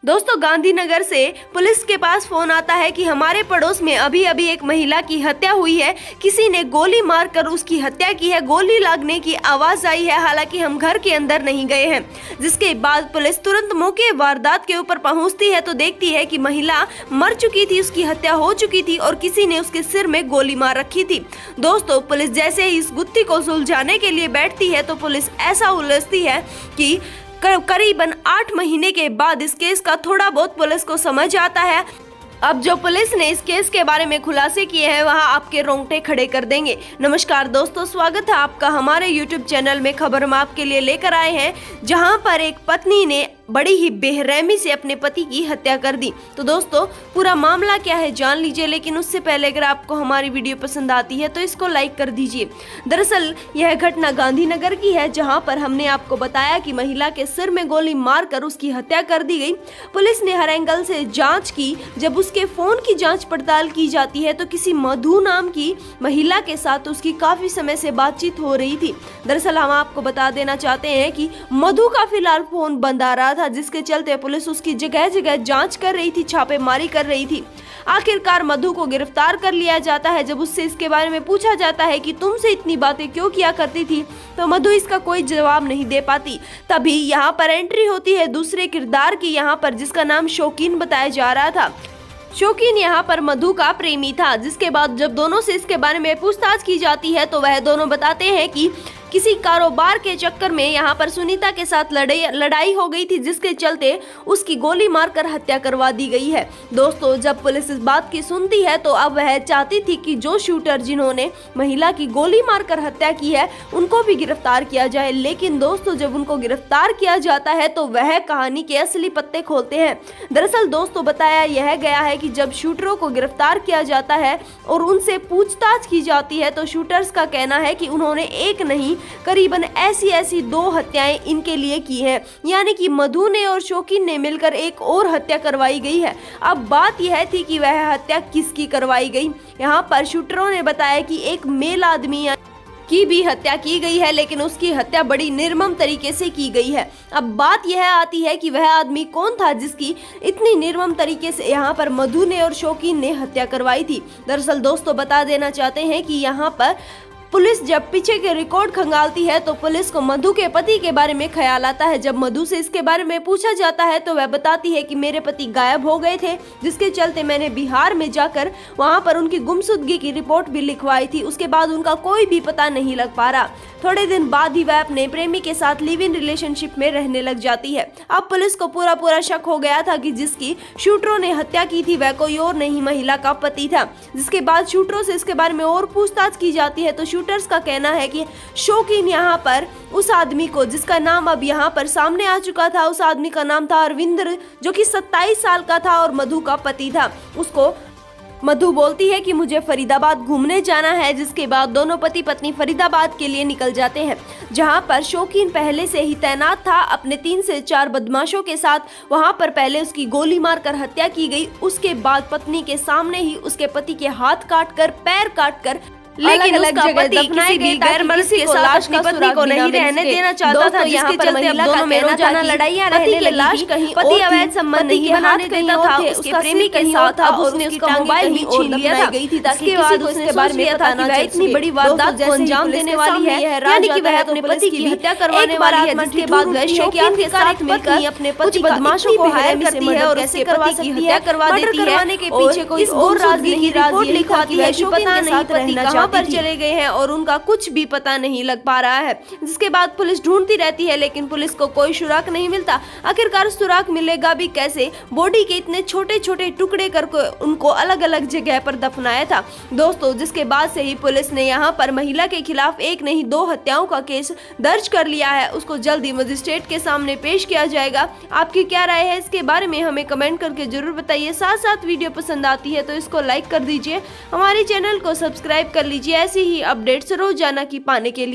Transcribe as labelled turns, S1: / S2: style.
S1: दोस्तों, गांधीनगर से पुलिस के पास फोन आता है कि हमारे पड़ोस में अभी अभी एक महिला की हत्या हुई है। किसी ने गोली मारकर उसकी हत्या की है। गोली लगने की आवाज आई है। हालांकि हम घर के अंदर नहीं गए हैं। जिसके बाद पुलिस तुरंत मौके वारदात के ऊपर पहुंचती है तो देखती है कि महिला मर चुकी थी, उसकी हत्या हो चुकी थी और किसी ने उसके सिर में गोली मार रखी थी। दोस्तों, पुलिस जैसे ही इस गुत्थी को सुलझाने के लिए बैठती है तो पुलिस ऐसा उलझती है कि करीबन 8 महीने के बाद इस केस का थोड़ा बहुत पुलिस को समझ आता है। अब जो पुलिस ने इस केस के बारे में खुलासे किए हैं वहां आपके रोंगटे खड़े कर देंगे। नमस्कार दोस्तों, स्वागत है आपका हमारे YouTube चैनल में। खबर हम आपके लिए लेकर आए हैं जहां पर एक पत्नी ने बड़ी ही बेरहमी से अपने पति की हत्या कर दी। तो दोस्तों, पूरा मामला क्या है जान लीजिए, लेकिन उससे पहले अगर आपको हमारी वीडियो पसंद आती है तो इसको लाइक कर दीजिए। दरअसल यह घटना गांधीनगर की है जहां पर हमने आपको बताया कि महिला के सिर में गोली मारकर उसकी हत्या कर दी गई। पुलिस ने हर एंगल से जांच की। जब उसके फोन की जांच पड़ताल की जाती है तो किसी मधु नाम की महिला के साथ उसकी काफी समय से बातचीत हो रही थी। दरअसल हम आपको बता देना चाहते हैं कि मधु का फिलहाल फोन बंद आ रहा था, जिसके चलते पुलिस उसकी जगह जगह जांच कर रही थी, छापेमारी कर रही थी। आखिरकार मधु को गिरफ्तार कर लिया जाता है। जब उससे इसके बारे में पूछा जाता है कि तुमसे इतनी बातें क्यों किया करती थी, तो मधु इसका कोई जवाब नहीं दे पाती। तभी यहाँ पर एंट्री होती है दूसरे किरदार की, यहाँ पर जिसका नाम शौकीन बताया जा रहा था। शौकीन यहाँ पर मधु का प्रेमी था। जिसके बाद जब दोनों से इसके बारे में पूछताछ की जाती है तो वह दोनों बताते हैं कि किसी कारोबार के चक्कर में यहाँ पर सुनीता के साथ लड़ाई हो गई थी, जिसके चलते उसकी गोली मारकर हत्या करवा दी गई है। दोस्तों, जब पुलिस इस बात की सुनती है तो अब वह चाहती थी कि जो शूटर जिन्होंने महिला की गोली मारकर हत्या की है उनको भी गिरफ्तार किया जाए। लेकिन दोस्तों, जब उनको गिरफ्तार किया जाता है तो वह कहानी के असली पत्ते खोलते हैं। दरअसल दोस्तों, बताया यह गया है कि जब शूटरों को गिरफ्तार किया जाता है और उनसे पूछताछ की जाती है तो शूटर्स का कहना है कि उन्होंने एक नहीं करीबन ऐसी 2 हत्याएं इनके लिए की हैं। यानी कि मधु ने और शौकीन ने मिलकर एक और हत्या करवाई गई है। अब बात यह थी कि वह हत्या किसकी करवाई गई। यहाँ पर शूटरों ने बताया कि एक मेल आदमी की भी हत्या की गई है, लेकिन उसकी हत्या बड़ी निर्मम तरीके से की गई है। अब बात यह आती है कि वह आदमी कौन था जिसकी इतनी निर्मम तरीके से यहाँ पर मधु ने और शौकीन ने हत्या करवाई थी। दरअसल दोस्तों, बता देना चाहते हैं कि यहाँ पर पुलिस जब पीछे के रिकॉर्ड खंगालती है तो पुलिस को मधु के पति के बारे में ख्याल आता है। जब मधु से इसके बारे में पूछा जाता है तो वह बताती है कि मेरे पति गायब हो गए थे, जिसके चलते मैंने बिहार में जाकर वहां पर उनकी गुमशुदगी की रिपोर्ट भी लिखवाई थी। उसके बाद उनका कोई भी पता नहीं लग पा रहा। थोड़े दिन बाद ही वह अपने प्रेमी के साथ लिव इन रिलेशनशिप में रहने लग जाती है। अब पुलिस को पूरा शक हो गया था कि जिसकी शूटरों ने हत्या की थी वह कोई और नहीं, महिला का पति था। जिसके बाद शूटरों से इसके बारे में और पूछताछ की जाती है तो शूटर्स का कहना है कि शौकीन यहाँ पर उस आदमी को, जिसका नाम अब यहाँ पर सामने आ चुका था, उस आदमी का नाम था अरविंदर, जो कि 27 साल का था और मधु का पति था। उसको मधु बोलती है कि मुझे फरीदाबाद घूमने जाना है। जिसके बाद दोनों पति पत्नी फरीदाबाद के लिए निकल जाते हैं, जहां पर शौकीन पहले से ही तैनात था अपने 3 से 4 बदमाशों के साथ। वहां पर पहले उसकी गोली मारकर हत्या की गई। उसके बाद पत्नी के सामने ही उसके पति के हाथ काटकर, पैर काटकर, लेकिन उसका पति किसी भी गैर मर्द के साथ अपनी पत्नी को नहीं रहने देना चाहता था। जिसके चलते दोनों में रोजाना लड़ाइयां रहने लगी। लाश कहीं पति अवैध संबंध नहीं बनाने देता था, उसके प्रेमी कहीं और था। अब उसने उसका मोबाइल ही छीन लिया था। इसके बाद उसने बारे में पता ना चला इतनी बड़ी वारदात को अंजाम देने वाली है, यानी कि वह अपने पति की हत्या करवाने वाली है। जिसके बाद वह शौकीन के साथ मिलकर अपने पति बदमाशों को हायर करती है और उसके पति की हत्या करवा देती है। करवाने के पीछे कोई और राजगी की रिपोर्ट लिखवाती है। शौकीन के साथ रहना पर चले गए हैं और उनका कुछ भी पता नहीं लग पा रहा है। जिसके बाद पुलिस ढूंढती रहती है, लेकिन पुलिस को कोई सुराग नहीं मिलता। आखिरकार सुराग मिलेगा भी कैसे? बॉडी के इतने छोटे टुकड़े करके उनको अलग अलग जगह पर दफनाया था। दोस्तों, जिसके बाद से ही पुलिस ने यहाँ पर महिला के खिलाफ एक नहीं 2 हत्याओं का केस दर्ज कर लिया है। उसको जल्दी मजिस्ट्रेट के सामने पेश किया जाएगा। आपकी क्या राय है इसके बारे में हमें कमेंट करके जरूर बताइए। साथ वीडियो पसंद आती है तो इसको लाइक कर दीजिए, हमारे चैनल को सब्सक्राइब कर लीजिए ऐसी ही अपडेट्स रोजाना की पाने के लिए।